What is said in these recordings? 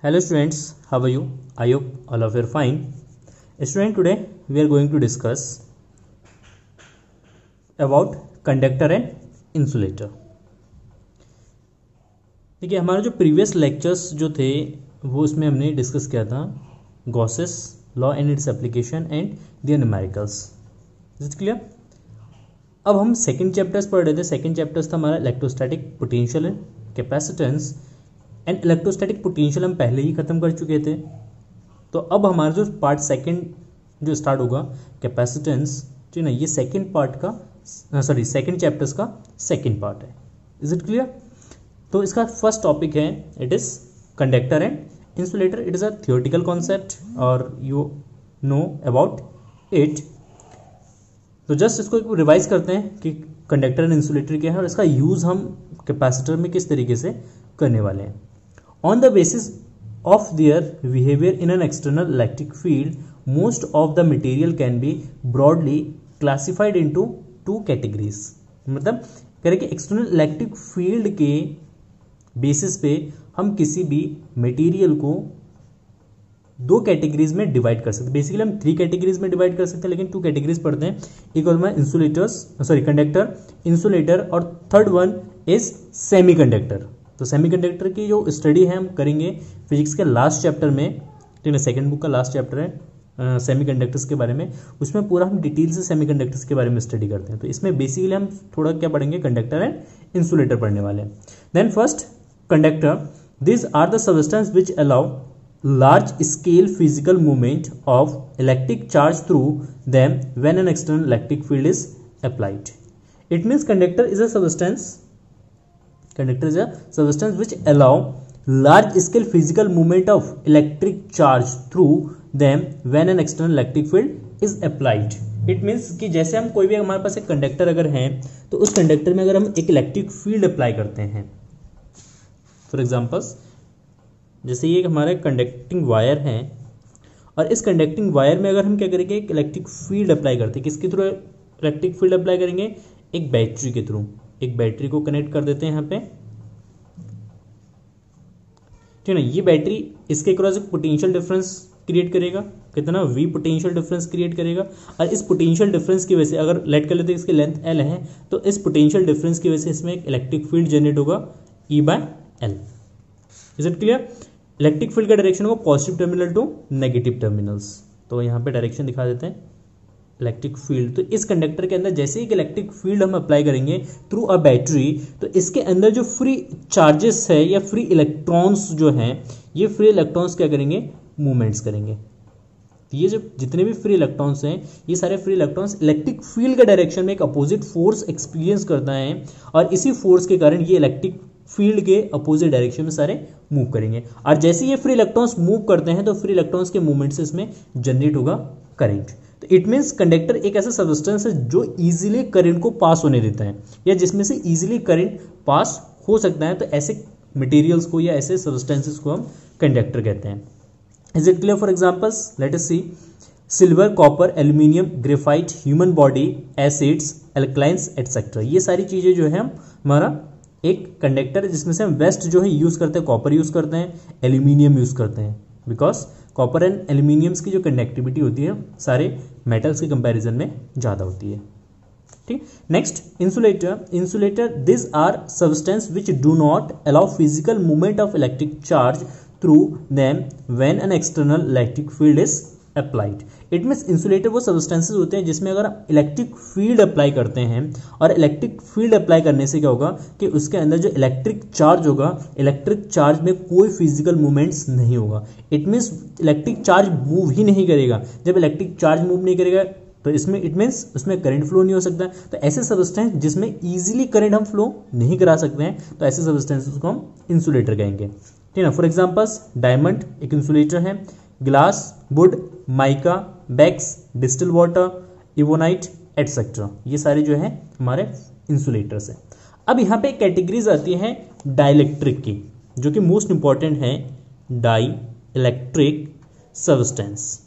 Hello students, how are you? I hope all of you are fine. Student, today we are going to discuss about conductor and insulator. देखिए, हमारे जो previous lectures जो थे वो उसमें हमने discuss किया था Gauss's law and its application and their numericals. Is it clear? अब हम सेकंड चैप्टर्स पढ़ रहे थे. सेकंड चैप्टर्स था हमारा electrostatic potential and capacitance and electrostatic potential हम पहले ही खत्म कर चुके थे. तो अब हमारा जो पार्ट सेकंड जो स्टार्ट होगा कैपेसिटेंस, ठीक है ना, ये सेकंड पार्ट का सेकंड चैप्टर्स का सेकंड पार्ट है. Is it clear? तो इसका फर्स्ट टॉपिक है it is conductor and insulator. It is a theoretical concept और यू नो अबाउट इट. तो जस्ट इसको रिवाइज करते हैं कि कंडक्टर एंड इंसुलेटर क्या है और इसका यूज हम कैपेसिटर में किस तरीके से करने वाले हैं. On the basis of their behaviour in an external electric field most of the material can be broadly classified into two categories. मतलब कह रहे कि एक्सटर्नल इलेक्ट्रिक फील्ड के बेसिस पे हम किसी भी मटेरियल को दो कैटेगरीज में डिवाइड कर सकते हैं. बेसिकली हम थ्री कैटेगरीज में डिवाइड कर सकते हैं, लेकिन टू कैटेगरीज पढ़ते हैं. एक और में कंडक्टर, इंसुलेटर और थर्ड वन इज सेमीकंडक्टर. तो सेमीकंडक्टर की जो स्टडी है हम करेंगे फिजिक्स के लास्ट चैप्टर में, ठीक है, सेकंड बुक का लास्ट चैप्टर है सेमीकंडक्टर्स के बारे में. उसमें पूरा हम डिटेल से सेमीकंडक्टर्स के बारे में स्टडी करते हैं. तो इसमें बेसिकली हम थोड़ा क्या पढ़ेंगे, कंडक्टर एंड इंसुलेटर पढ़ने वाले हैं. Then first conductor. These are the substances which allow large scale physical movement of electric charge through them when an external electric field is applied. It means conductor is a substance which allow large scale physical movement of electric charge through them when an external electric field is applied. It means कि जैसे हम कोई भी हमारे पास एक conductor अगर है तो उस कंडक्टर में अगर हम एक इलेक्ट्रिक फील्ड अप्लाई करते हैं, फॉर एग्जाम्पल्स जैसे ये हमारा कंडक्टिंग वायर है और इस कंडक्टिंग वायर में अगर हम क्या करेंगे, एक इलेक्ट्रिक फील्ड अप्लाई करते हैं. किसके थ्रू इलेक्ट्रिक फील्ड अप्लाई करेंगे? एक बैटरी के थ्रू. एक बैटरी को कनेक्ट कर देते हैं यहाँ पे, ठीक है ना. ये बैटरी इसके क्रॉस एक पोटेंशियल डिफरेंस क्रिएट करेगा. कितना? V पोटेंशियल डिफरेंस क्रिएट करेगा. और इस पोटेंशियल डिफरेंस की वजह से अगर लेट कर लेते हैं इसकी लेंथ L है, तो इस पोटेंशियल डिफरेंस की वजह से इसमें एक इलेक्ट्रिक फील्ड जनरेट होगा E/L. Is it clear? Electric field का डायरेक्शन होगा positive terminal to negative terminals. तो यहाँ पे डायरेक्शन दिखा देते हैं इलेक्ट्रिक फील्ड. तो इस कंडक्टर के अंदर जैसे एक इलेक्ट्रिक फील्ड हम अप्लाई करेंगे थ्रू अ बैटरी, तो इसके अंदर जो फ्री चार्जेस है या फ्री इलेक्ट्रॉन्स जो हैं, ये फ्री इलेक्ट्रॉन्स क्या करेंगे? मूवमेंट्स करेंगे. ये जो जितने भी फ्री इलेक्ट्रॉन्स हैं, ये सारे फ्री इलेक्ट्रॉन्स इलेक्ट्रिक फील्ड के डायरेक्शन में एक अपोजिट फोर्स एक्सपीरियंस करता है और इसी फोर्स के कारण ये इलेक्ट्रिक फील्ड के अपोजिट डायरेक्शन में सारे मूव करेंगे. और जैसे ये फ्री इलेक्ट्रॉन्स मूव करते हैं तो फ्री इलेक्ट्रॉन्स के मूवमेंट से इसमें जनरेट होगा करंट. तो इट मीन्स कंडक्टर एक ऐसा सब्सटेंस है जो इजीली करंट को पास होने देता है या जिसमें से इजीली करंट पास हो सकता है. तो ऐसे मटेरियल्स को या ऐसे सब्सटेंसेस को हम कंडक्टर कहते हैं. Is it clear? For examples let us see silver, copper, aluminium, graphite, human body, acids, alkalines etcetera. ये सारी चीजें जो है हमारा एक कंडक्टर है, जिसमें से हम वेस्ट जो है यूज करते हैं, कॉपर यूज करते हैं, एल्यूमिनियम यूज करते हैं, बिकॉज कॉपर एंड एल्यूमिनियम्स की जो कंडक्टिविटी होती है सारे मेटल्स के कंपैरिजन में ज्यादा होती है. ठीक. Next insulator. This are substance which do not allow physical movement of electric charge through them when an external electric field is applied. It means insulator वो सब्सटेंसेस होते हैं जिसमें अगर आप इलेक्ट्रिक फील्ड अप्लाई करते हैं और इलेक्ट्रिक फील्ड अप्लाई करने से क्या होगा कि उसके अंदर जो इलेक्ट्रिक चार्ज होगा, इलेक्ट्रिक चार्ज में कोई फिजिकल मूवमेंट्स नहीं होगा. It means electric charge move ही नहीं करेगा. जब इलेक्ट्रिक चार्ज मूव नहीं करेगा तो इसमें इट मीन्स उसमें करंट फ्लो नहीं हो सकता. तो ऐसे सब्सटेंस जिसमें इजीली करंट हम फ्लो नहीं करा सकते हैं, तो ऐसे सब्सटेंसेस को हम इंसुलेटर कहेंगे. ठीक है ना. फॉर एग्जाम्पल्स डायमंड एक इंसुलेटर है, glass, wood, mica, wax, distil water, ebonite etcetera. ये सारे जो है हमारे इंसुलेटर्स हैं. अब यहाँ पे कैटेगरीज आती है डाइलेक्ट्रिक की, जो कि मोस्ट इंपॉर्टेंट है. Dielectric substance.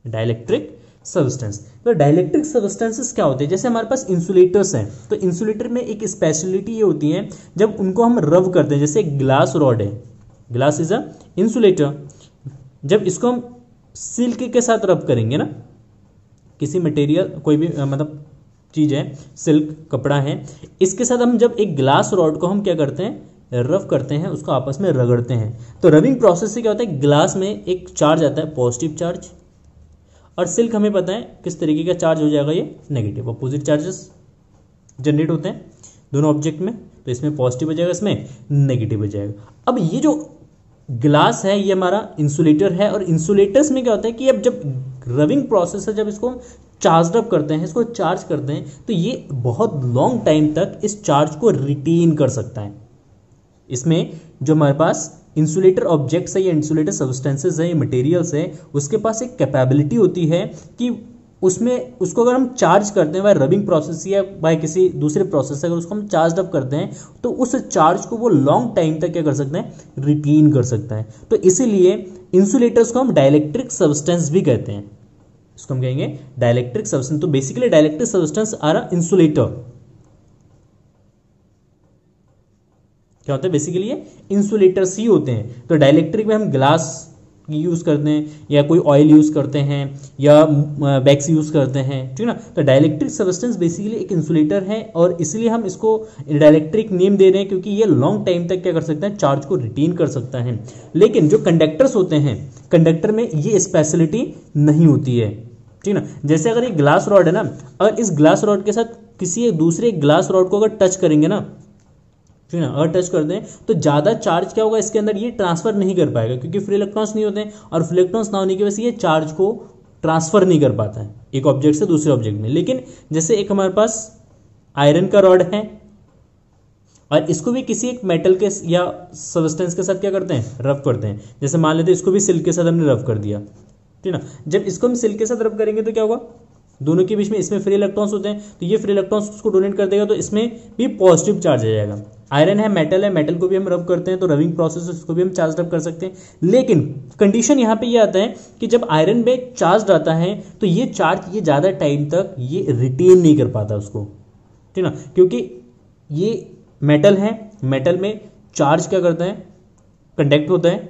Dielectric substance. तो डाइलेक्ट्रिक सब्सटेंसेस क्या होते हैं, जैसे हमारे पास इंसुलेटर्स हैं, तो इंसुलेटर में एक स्पेशलिटी ये होती है जब उनको हम रब करते हैं, जैसे ग्लास रॉड है, ग्लास इज अ इंसुलेटर, जब इसको हम सिल्क के साथ रब करेंगे ना, किसी मटेरियल कोई भी मतलब चीज़ है, सिल्क कपड़ा है, इसके साथ हम जब एक ग्लास रॉड को हम क्या करते हैं, रब करते हैं, उसको आपस में रगड़ते हैं, तो रबिंग प्रोसेस से क्या होता है, ग्लास में एक चार्ज आता है पॉजिटिव चार्ज, और सिल्क हमें पता है किस तरीके का चार्ज हो जाएगा, ये नेगेटिव, अपोजिट चार्जेस जनरेट होते हैं दोनों ऑब्जेक्ट में, तो इसमें पॉजिटिव हो जाएगा, इसमें नेगेटिव हो जाएगा। अब ये जो ग्लास है ये हमारा इंसुलेटर है, और इंसुलेटर्स में क्या होता है कि अब जब रबिंग प्रोसेस है, जब इसको चार्ज अप करते हैं, इसको चार्ज करते हैं, तो ये बहुत लॉन्ग टाइम तक इस चार्ज को रिटेन कर सकता है। इसमें जो हमारे पास इंसुलेटर ऑब्जेक्ट्स है या इंसुलेटर सब्सटेंसेस है, ये मटेरियल्स है, उसके पास एक कैपेबिलिटी होती है कि उसमें उसको अगर हम चार्ज करते हैं बाय रबिंग प्रोसेस या बाय किसी दूसरे प्रोसेस से, अगर उसको हम चार्ज अप करते हैं तो उस चार्ज को वो लॉन्ग टाइम तक क्या कर सकते हैं, रिटेन कर सकता है। तो इसीलिए इंसुलेटर्स को हम डाइलेक्ट्रिक सब्सटेंस भी कहते हैं, इसको हम कहेंगे डाइलेक्ट्रिक सब्सटेंस। तो basically dielectric substance are a insulator, क्या होता है, बेसिकली ये इंसुलेटर्स ही होते हैं। तो डाइलेक्ट्रिक में हम ग्लास यूज करते हैं, या कोई ऑयल यूज करते हैं, या वैक्स यूज करते हैं, ठीक है ना। तो डाइलेक्ट्रिक सब्सटेंस बेसिकली एक इंसुलेटर है, और इसलिए हम इसको डाइलेक्ट्रिक नेम दे रहे हैं क्योंकि ये लॉन्ग टाइम तक क्या कर सकता है, चार्ज को रिटेन कर सकता है। लेकिन जो कंडक्टर्स होते हैं, कंडक्टर में ये स्पेशलिटी नहीं होती है, ठीक है ना। जैसे अगर ये ग्लास रॉड है ना, अगर इस ग्लास रॉड के साथ किसी एक दूसरे ग्लास रॉड को अगर टच करेंगे ना, ठीक है ना, अगर टच कर दें तो ज़्यादा चार्ज क्या होगा इसके अंदर, ये ट्रांसफर नहीं कर पाएगा क्योंकि फ्री इलेक्ट्रॉन्स नहीं होते हैं, और फ्री इलेक्ट्रॉन्स ना होने की वजह से ये चार्ज को ट्रांसफर नहीं कर पाता है एक ऑब्जेक्ट से दूसरे ऑब्जेक्ट में। लेकिन जैसे एक हमारे पास आयरन का रॉड है, और इसको भी किसी एक मेटल के या सब्सटेंस के साथ क्या करते हैं, रब करते हैं। जैसे मान लेते हैं इसको भी सिल्क के साथ हमने रब कर दिया, ठीक है ना। जब इसको हम सिल्क के साथ रब करेंगे तो क्या होगा, दोनों के बीच में इसमें फ्री इलेक्ट्रॉन्स होते हैं, तो ये फ्री इलेक्ट्रॉन्स उसको डोनेट कर देगा, तो इसमें भी पॉजिटिव चार्ज आ जाएगा। आयरन है, मेटल को भी हम रब करते हैं, तो रबिंग प्रोसेस उसको भी हम चार्ज रब कर सकते हैं। लेकिन कंडीशन यहाँ पे ये आता है कि जब आयरन में चार्ज आता है तो ये चार्ज ये ज़्यादा टाइम तक ये रिटेन नहीं कर पाता उसको, ठीक है ना, क्योंकि ये मेटल है, मेटल में चार्ज क्या करता है, कंडक्ट होता है,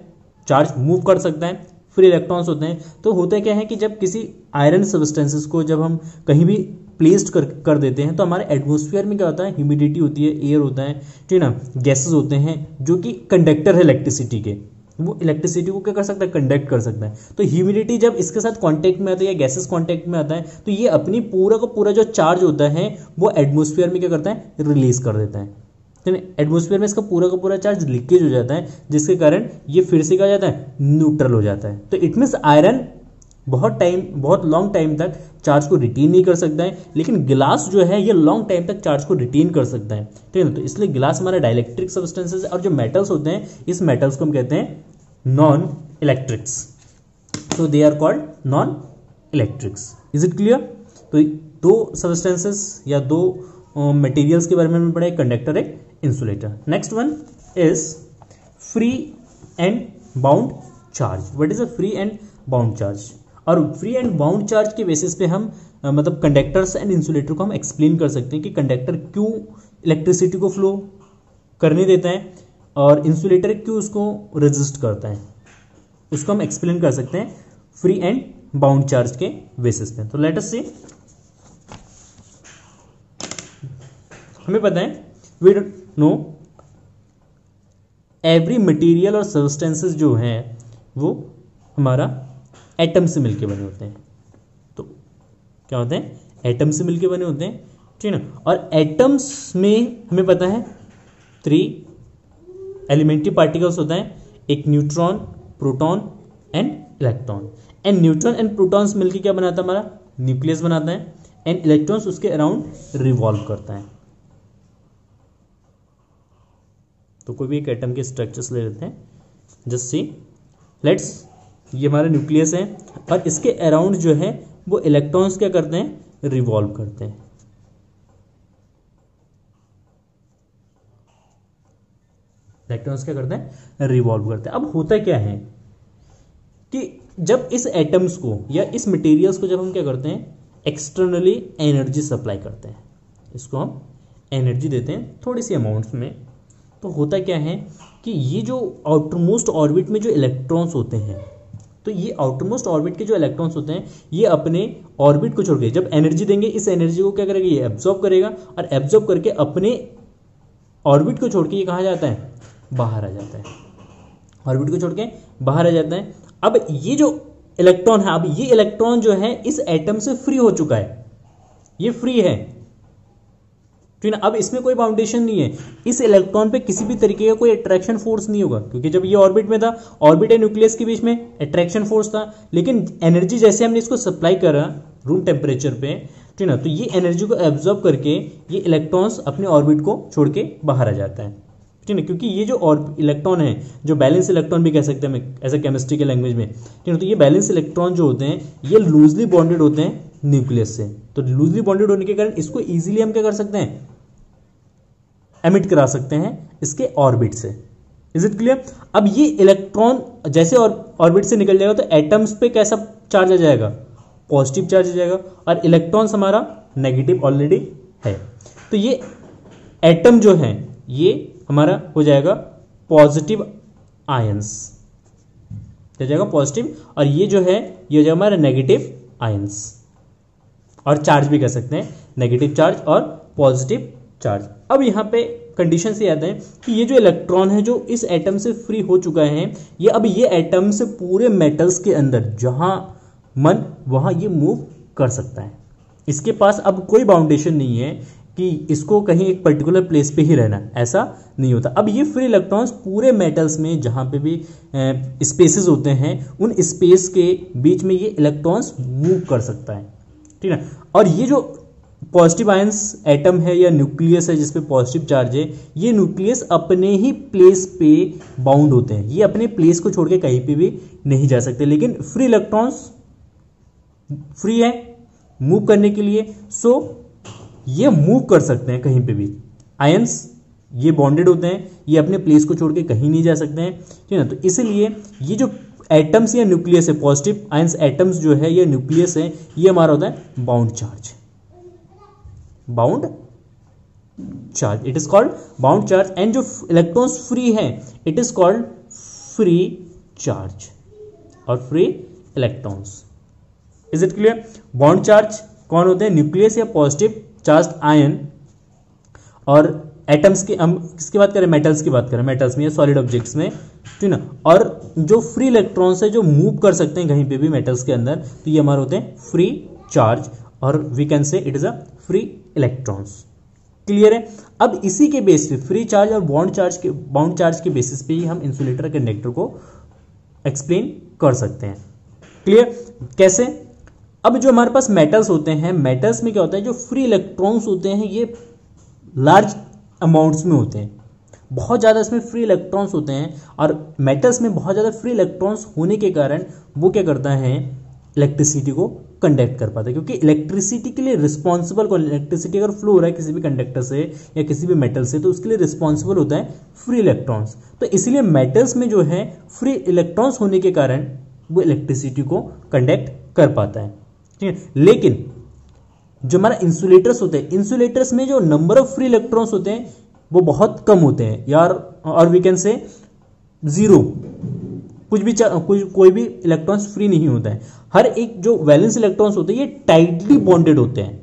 चार्ज मूव कर सकता है, फ्री इलेक्ट्रॉन्स होते हैं। तो होता क्या है कि जब किसी आयरन सब्सटेंसेस को जब हम कहीं भी प्लेस्ड कर देते हैं, तो हमारे एटमॉस्फेयर में क्या होता है, ह्यूमिडिटी होती है, एयर होता है, ठीक है ना, गैसेस होते हैं जो कि कंडक्टर है इलेक्ट्रिसिटी के, वो इलेक्ट्रिसिटी को क्या कर सकता है, कंडक्ट कर सकता है। तो ह्यूमिडिटी जब इसके साथ कांटेक्ट में आता है या गैसेस कांटेक्ट में आता है, तो ये अपनी पूरा का पूरा जो चार्ज होता है वो एटमॉस्फेयर में क्या करता है, रिलीज कर देता है। तो एटमॉस्फेयर में इसका पूरा का पूरा चार्ज लीकेज हो जाता है, जिसके कारण ये फिर से क्या हो जाता है, न्यूट्रल हो जाता है। तो इट मीन्स आयरन बहुत लॉन्ग टाइम तक चार्ज को रिटेन नहीं कर सकता है, लेकिन ग्लास जो है ये लॉन्ग टाइम तक चार्ज को रिटेन कर सकता है, ठीक है ना। तो इसलिए ग्लास हमारा डाइलेक्ट्रिक सब्सटेंसेस है, और जो मेटल्स होते हैं इस मेटल्स को हम कहते हैं नॉन इलेक्ट्रिक्स, तो they are called non electrics. Is it clear. तो दो सब्सटेंसेस या दो मटेरियल्स के बारे में हमने पढ़ा, एक कंडक्टर, एक insulator. Next one is free and bound charge. What is a free and bound charge. और फ्री एंड बाउंड चार्ज के बेसिस पे हम मतलब कंडक्टर्स एंड इंसुलेटर को हम एक्सप्लेन कर सकते हैं कि कंडक्टर क्यों इलेक्ट्रिसिटी को फ्लो करने देता है और इंसुलेटर क्यों उसको रेजिस्ट करता है, उसको हम एक्सप्लेन कर सकते हैं फ्री एंड बाउंड चार्ज के बेसिस पे। तो लेट अस सी, हमें पता है वी नो एवरी मटेरियल और सब्सटेंसेस जो हैं वो हमारा एटम से मिलके बने होते हैं। तो क्या होते हैं, एटम से मिलके बने होते हैं, ठीक है ना। और एटम्स में हमें पता है 3 एलिमेंट्री पार्टिकल्स होता है, एक neutron, proton and electron. And neutron and protons मिलके क्या बनाता है, हमारा न्यूक्लियस बनाता है, एंड इलेक्ट्रॉन्स उसके अराउंड रिवॉल्व करता है। तो कोई भी एक एटम के स्ट्रक्चर्स ले लेते हैं, जस्ट सी, लेट्स, ये हमारा न्यूक्लियस है और इसके अराउंड जो है वो इलेक्ट्रॉन्स क्या करते हैं, रिवॉल्व करते हैं। इलेक्ट्रॉन्स क्या करते हैं, रिवॉल्व करते हैं। अब होता क्या है कि जब इस एटम्स को या इस मटेरियल्स को जब हम क्या करते हैं, एक्सटर्नली एनर्जी सप्लाई करते हैं, इसको हम एनर्जी देते हैं थोड़ी सी अमाउंट्स में, तो होता क्या है कि ये जो आउटरमोस्ट ऑर्बिट में जो इलेक्ट्रॉन्स होते हैं, तो ये आउटरमोस्ट ऑर्बिट के जो इलेक्ट्रॉन्स होते हैं ये अपने ऑर्बिट को छोड़ के जब एनर्जी देंगे, इस एनर्जी को क्या करेगा, ये एब्जॉर्ब करेगा और एब्जॉर्ब करके अपने ऑर्बिट को छोड़ के ये कहाँ जाता है, बाहर आ जाता है, ऑर्बिट को छोड़ के बाहर आ जाता है। अब ये जो इलेक्ट्रॉन है, अब ये इलेक्ट्रॉन जो है इस एटम से फ्री हो चुका है, ये फ्री है, ठीक है ना। अब इसमें कोई बाउंडेशन नहीं है, इस इलेक्ट्रॉन पे किसी भी तरीके का कोई अट्रैक्शन फोर्स नहीं होगा, क्योंकि जब ये ऑर्बिट में था, ऑर्बिट एंड न्यूक्लियस के बीच में अट्रैक्शन फोर्स था, लेकिन एनर्जी जैसे हमने इसको सप्लाई करा रूम टेम्परेचर पे, ठीक है ना, तो ये एनर्जी को एब्जॉर्ब करके ये इलेक्ट्रॉन्स अपने ऑर्बिट को छोड़ के बाहर आ जाता है, ठीक है, क्योंकि ये जो और इलेक्ट्रॉन है, जो बैलेंस इलेक्ट्रॉन भी कह सकते हैं हम ऐसा केमिस्ट्री के लैंग्वेज में, ठीक है, तो ये बैलेंस इलेक्ट्रॉन जो होते हैं ये लूजली बॉन्डेड होते हैं न्यूक्लियस से, तो लूजली बॉन्डेड होने के कारण इसको इजीली हम क्या कर सकते हैं, एमिट करा सकते हैं इसके ऑर्बिट से। Is it clear. अब ये इलेक्ट्रॉन जैसे ऑर्बिट से निकल जाएगा तो एटम्स पे कैसा चार्ज आ जाएगा, पॉजिटिव चार्ज आ जाएगा, और इलेक्ट्रॉन्स हमारा नेगेटिव ऑलरेडी है, तो ये एटम जो है ये हमारा हो जाएगा पॉजिटिव आयंस, हो जाएगा पॉजिटिव, और ये जो है ये हो जाएगा हमारा नेगेटिव आयंस, और चार्ज भी कह सकते हैं नेगेटिव चार्ज और पॉजिटिव चार्ज। अब यहाँ पे कंडीशन से याद है कि ये जो इलेक्ट्रॉन है जो इस एटम से फ्री हो चुका है, ये अब ये एटम से पूरे मेटल्स के अंदर जहां मन वहां ये मूव कर सकता है, इसके पास अब कोई बाउंडेशन नहीं है कि इसको कहीं एक पर्टिकुलर प्लेस पे ही रहना, ऐसा नहीं होता। अब ये फ्री इलेक्ट्रॉन्स पूरे मेटल्स में जहां पे भी स्पेसेस होते हैं उन स्पेस के बीच में ये इलेक्ट्रॉन्स मूव कर सकता है, ठीक है। और ये जो पॉजिटिव आयंस एटम है या न्यूक्लियस है जिसपे पॉजिटिव चार्ज है, ये न्यूक्लियस अपने ही प्लेस पे बाउंड होते हैं, ये अपने प्लेस को छोड़ के कहीं पे भी नहीं जा सकते, लेकिन फ्री इलेक्ट्रॉन्स फ्री है मूव करने के लिए, सो ये मूव कर सकते हैं कहीं पे भी। आयंस ये बॉन्डेड होते हैं, ये अपने प्लेस को छोड़ के कहीं नहीं जा सकते हैं, ठीक है ना। तो इसलिए ये जो एटम्स या न्यूक्लियस है, पॉजिटिव आयंस एटम्स जो है या न्यूक्लियस है, ये हमारा होता है bound charge, bound charge, it is called bound charge. And जो इलेक्ट्रॉन्स फ्री है it is called free charge और free electrons. Is it clear. Bound charge कौन होते हैं, न्यूक्लियस या पॉजिटिव चार्ज आयन, और एटम्स की हम किसकी बात करें, मेटल्स की बात करें, मेटल्स में या सॉलिड ऑब्जेक्ट्स में, ठीक ना। और जो फ्री इलेक्ट्रॉन्स है जो मूव कर सकते हैं कहीं पे भी मेटल्स के अंदर, तो ये हमारे होते हैं फ्री चार्ज, और we can say it is a free electrons. Clear है। अब इसी के बेस पे फ्री चार्ज और बाउंड चार्ज के बेसिस पे ही हम इंसुलेटर कंडक्टर को एक्सप्लेन कर सकते हैं। क्लियर। कैसे, अब जो हमारे पास मेटल्स होते हैं, मेटल्स में क्या होता है, जो फ्री इलेक्ट्रॉन्स होते हैं ये लार्ज अमाउंट्स में होते हैं, बहुत ज़्यादा इसमें फ्री इलेक्ट्रॉन्स होते हैं, और मेटल्स में बहुत ज़्यादा फ्री इलेक्ट्रॉन्स होने के कारण वो क्या करता है, इलेक्ट्रिसिटी को कंडक्ट कर पाता है, क्योंकि इलेक्ट्रिसिटी के लिए रिस्पॉन्सिबल कौन, इलेक्ट्रिसिटी अगर फ्लो हो रहा है किसी भी कंडक्टर से या किसी भी मेटल से, तो उसके लिए रिस्पॉन्सिबल होता है फ्री इलेक्ट्रॉन्स। तो इसलिए मेटल्स में जो है फ्री इलेक्ट्रॉन्स होने के कारण वो इलेक्ट्रिसिटी को कंडक्ट कर पाता है, ठीक है। लेकिन जो हमारा इंसुलेटर्स होते हैं, इंसुलेटर्स में जो नंबर ऑफ फ्री इलेक्ट्रॉन्स होते हैं वो बहुत कम होते हैं यार, और वी कैन से जीरो, कुछ भी कोई भी इलेक्ट्रॉन्स फ्री नहीं होता है। हर एक जो वैलेंस इलेक्ट्रॉन्स होते हैं ये टाइटली बॉन्डेड होते हैं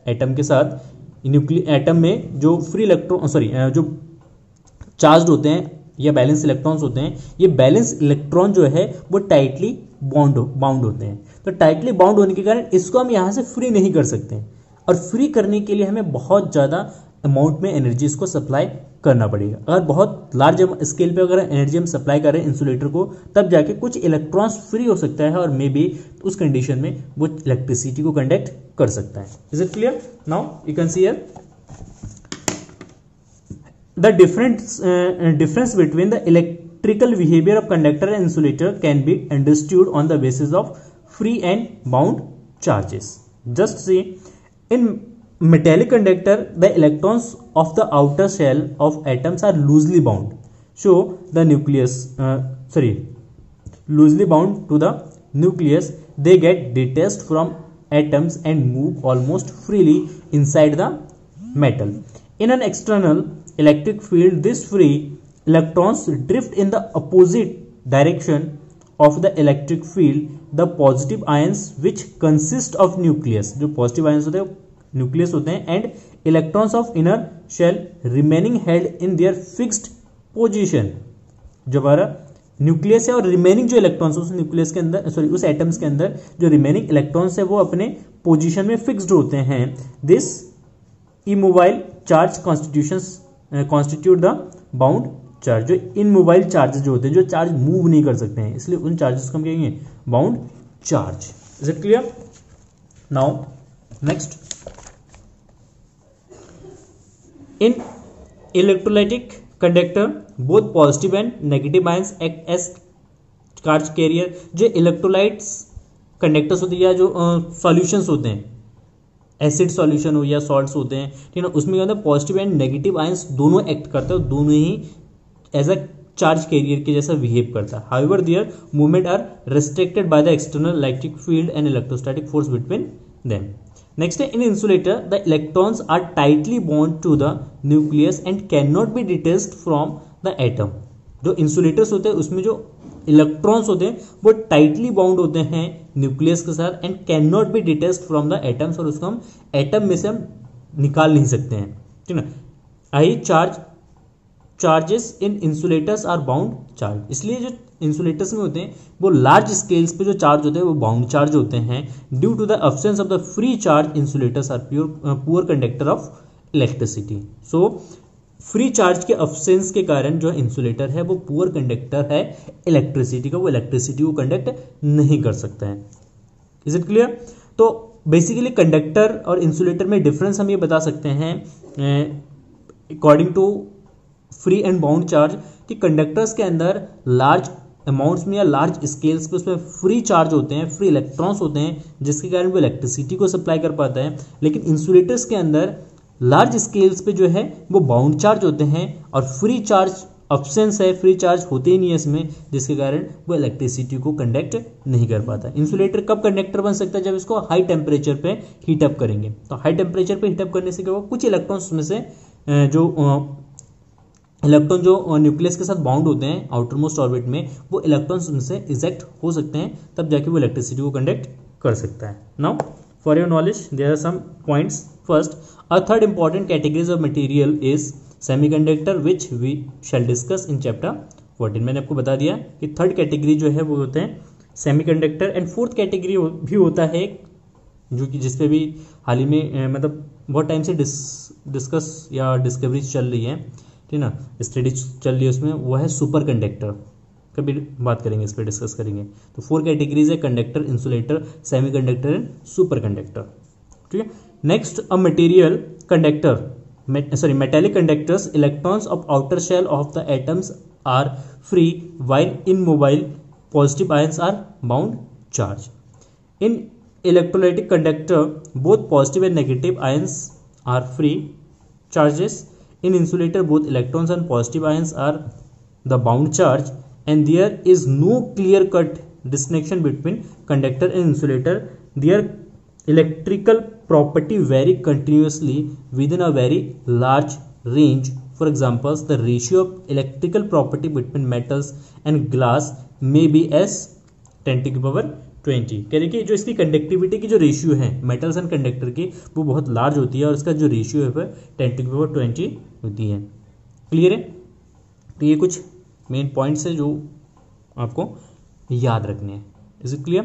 एटम के साथ। एटम में जो फ्री इलेक्ट्रॉन जो चार्ज होते हैं या बैलेंस इलेक्ट्रॉन्स होते हैं, ये बैलेंस इलेक्ट्रॉन जो है वो टाइटली बाउंड होते हैं। तो टाइटली बाउंड होने के कारण इसको हम यहाँ से फ्री नहीं कर सकते, और फ्री करने के लिए हमें बहुत ज़्यादा अमाउंट में एनर्जी इसको सप्लाई करना पड़ेगा। अगर बहुत लार्ज स्केल पे अगर एनर्जी हम सप्लाई करें इंसुलेटर को, तब जाके कुछ इलेक्ट्रॉन्स फ्री हो सकता है, और मे बी उस कंडीशन में वो इलेक्ट्रिसिटी को कंडक्ट कर सकता है। Is it clear. Now you can see here the difference between the electrical behavior of conductor and insulator can be understood on the basis of free and bound charges. Just see, in metallic conductor the electrons of the outer shell of atoms are loosely bound, so the nucleus loosely bound to the nucleus, they get detached from atoms and move almost freely inside the metal. In an external electric field, these free electrons drift in the opposite direction of the electric field. The positive ions which consist of nucleus, जो positive ions होते हैं nucleus होते हैं, and electrons of inner shell remaining held in their fixed position. जो हमारा nucleus है और remaining जो इलेक्ट्रॉन्स उस न्यूक्लियस के अंदर, सॉरी उस एटम्स के अंदर जो रिमेनिंग इलेक्ट्रॉन्स है वो अपने पोजीशन में फिक्स्ड होते हैं. This immobile charge constitute the bound charge. जो इनमोबाइल चार्जेस जो होते हैं, जो चार्ज मूव नहीं कर सकते हैं, इसलिए उन चार्जेस को हम कहेंगे bound charge. Is it clear? Now next, in electrolytic conductor both positive and negative ions act as charge carrier. जो इलेक्ट्रोलाइट्स कंडक्टर्स होते हैं या जो सॉल्यूशंस होते हैं, एसिड सॉल्यूशन हो या सॉल्ट्स होते हैं, ठीक है, उसमें क्या होता है पॉजिटिव एंड नेगेटिव आयंस दोनों एक्ट करते हैं और दोनों ही एज अ चार्ज कैरियर के जैसा बिहेव करता है. However their movement are restricted by the external electric field and electrostatic force between them. Next, in insulator, the electrons are tightly bound to the nucleus and cannot be detached from the atom. जो insulators होते हैं उसमें जो electrons होते हैं वो tightly bound होते हैं न्यूक्लियस के साथ and can not be detached from the atoms, और उसको हम एटम में से हम निकाल नहीं सकते हैं. ठीक है. I charges in insulators are bound charge. इसलिए जो इंसुलेटर्स में होते हैं वो लार्ज स्केल्स पे जो चार्ज होते हैं वो बाउंड चार्ज होते हैं. Due to the absence of the free charge insulators are poor conductor of electricity. So free charge के एब्सेंस के कारण जो इंसुलेटर है वो पुअर कंडक्टर है इलेक्ट्रिसिटी का, वो इलेक्ट्रिसिटी को कंडक्ट नहीं कर सकता है. Is it clear? तो बेसिकली कंडक्टर और इंसुलेटर में डिफरेंस हम ये बता सकते हैं according to free and bound charge कि कंडक्टर्स के अंदर लार्ज अमाउंट्स में या लार्ज स्केल्स पे उसमें फ्री चार्ज होते हैं, फ्री इलेक्ट्रॉन्स होते हैं, जिसके कारण वो इलेक्ट्रिसिटी को सप्लाई कर पाता है. लेकिन इंसुलेटर्स के अंदर लार्ज स्केल्स पे जो है वो बाउंड चार्ज होते हैं और फ्री चार्ज एब्सेंस है, फ्री चार्ज होते ही नहीं है इसमें, जिसके कारण वो इलेक्ट्रिसिटी को कंडक्ट नहीं कर पाता. इंसुलेटर कब कंडक्टर बन सकता है? जब इसको हाई टेम्परेचर पे हीट अप करेंगे. तो हाई टेम्परेचर पे हीट अप करने से क्या होगा, कुछ इलेक्ट्रॉन्स में से इलेक्ट्रॉन जो न्यूक्लियस के साथ बाउंड होते हैं आउटर मोस्ट ऑर्बिट में, वो इलेक्ट्रॉन्स उनसे इजेक्ट हो सकते हैं, तब जाके वो इलेक्ट्रिसिटी को कंडक्ट कर सकता है. Now for your knowledge there are some points. First, a third important categories of material is semiconductor which we shall discuss in chapter 14. मैंने आपको बता दिया कि थर्ड कैटेगरी जो है वो होते हैं सेमीकंडक्टर, एंड फोर्थ कैटेगरी भी होता है जो कि जिसपे भी हाल ही में मतलब बहुत टाइम से डिस्कस या डिस्कवरीज चल रही है, ठीक ना, स्टडी चल रही है उसमें, वो है सुपर कंडक्टर. कभी बात करेंगे इस पर, डिस्कस करेंगे. तो 4 कैटेगरीज है: conductor, insulator, semiconductor and superconductor. ठीक है. Next, a material conductor, sorry metallic conductors, electrons of outer shell of the atoms are free while immobile, positive ions are bound charge. In electrolytic conductor both positive and negative ions are free charges. In insulator, both electrons and positive ions are the bound charge, and there is no clear-cut distinction between conductor and insulator. Their electrical property vary continuously within a very large range. For example, the ratio of electrical property between metals and glass may be as 10 to the power 20. कह रहे कि जो इसकी conductivity की जो ratio है metals and conductor की वो बहुत लार्ज होती है और इसका जो रेशियो है वह 10 to the power 20 होती है. क्लियर है? तो ये कुछ मेन पॉइंट्स है जो आपको याद रखने हैं. Is it clear?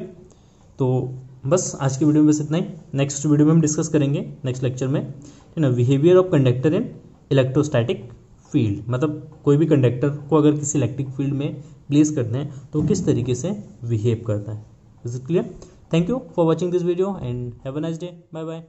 तो बस आज की वीडियो में बस इतना ही. नेक्स्ट वीडियो में हम डिस्कस करेंगे नेक्स्ट लेक्चर में, है ना, behaviour of conductor in electrostatic field. मतलब कोई भी कंडक्टर को अगर किसी इलेक्ट्रिक फील्ड में प्लेस करते हैं तो किस तरीके से बिहेव करता है. Is it clear? Thank you for watching this video and have a nice day. Bye bye.